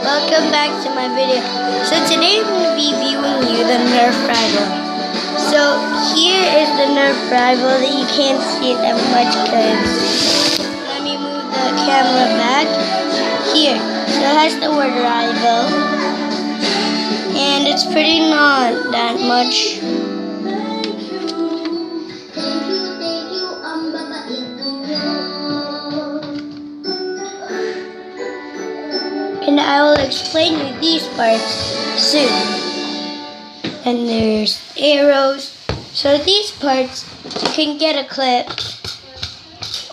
Welcome back to my video. So today I'm going to be viewing you the Nerf rival. So here is the Nerf rival that you can't see it that much because let me move the camera back. Here, so it has the word rival and it's pretty not that much. And I will explain you these parts soon. And there's arrows. So these parts, you can get a clip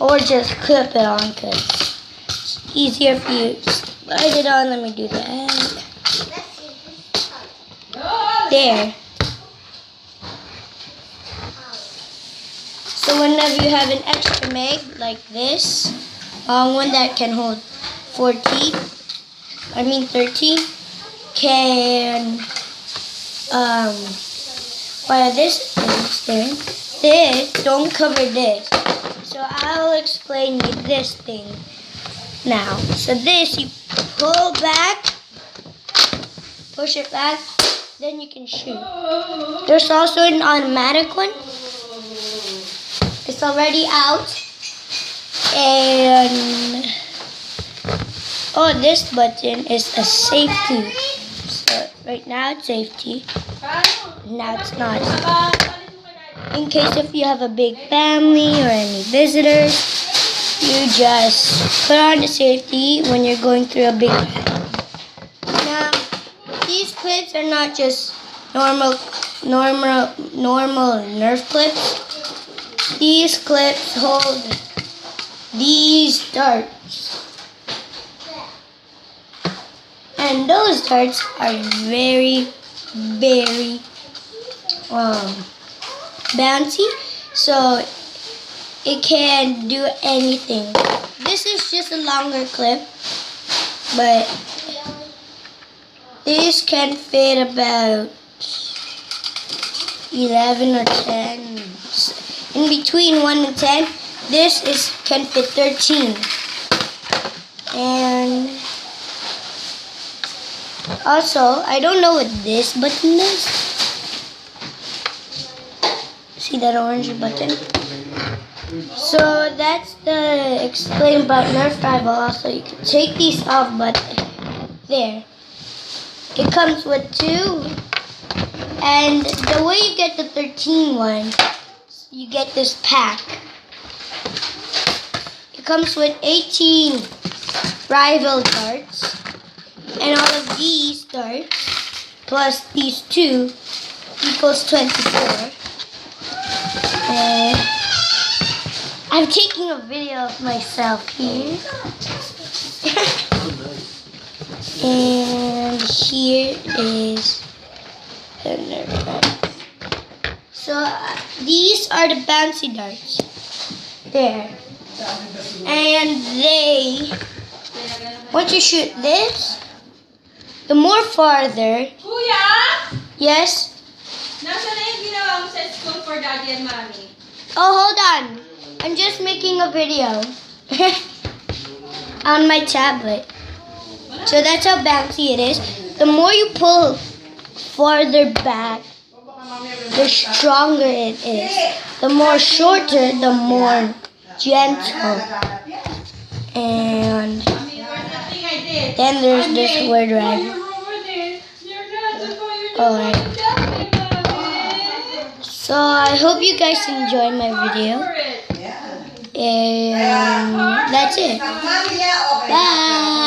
or just clip it on because it's easier for you to slide it on. Let me do that. There. So whenever you have an extra mag like this, long one that can hold 13 can while this is there, this don't cover this. So I'll explain you this thing now. So this you pull back, push it back, then you can shoot. There's also an automatic one. It's already out. And oh, this button is a safety. So right now it's safety. Now it's not. In case if you have a big family or any visitors, you just put on the safety when you're going through a big family. Now, these clips are not just normal Nerf clips. These clips hold these darts. And those darts are very, very bouncy, so it can do anything. This is just a longer clip, but this can fit about 11 or 10. In between 1 and 10, this can fit 13. And also, I don't know what this button does. See that orange button? So that's the explain about Nerf rival. Also, you can take these off, but there. It comes with 2. And the way you get the 13 one, you get this pack. It comes with 18 rival darts. And all of these darts, plus these 2, equals 24. And I'm taking a video of myself here. And here is the Nerf darts. So these are the bouncy darts. There. And once you shoot this, the more farther. Kuya? Yes? Nasaan na yung ginawa mo sa school for daddy and mommy? Oh, hold on. I'm just making a video on my tablet. So that's how bouncy it is. The more you pull farther back, the stronger it is. The more shorter, the more gentle. And then there's this word right. Alright. So I hope you guys enjoyed my video. And that's it. Bye.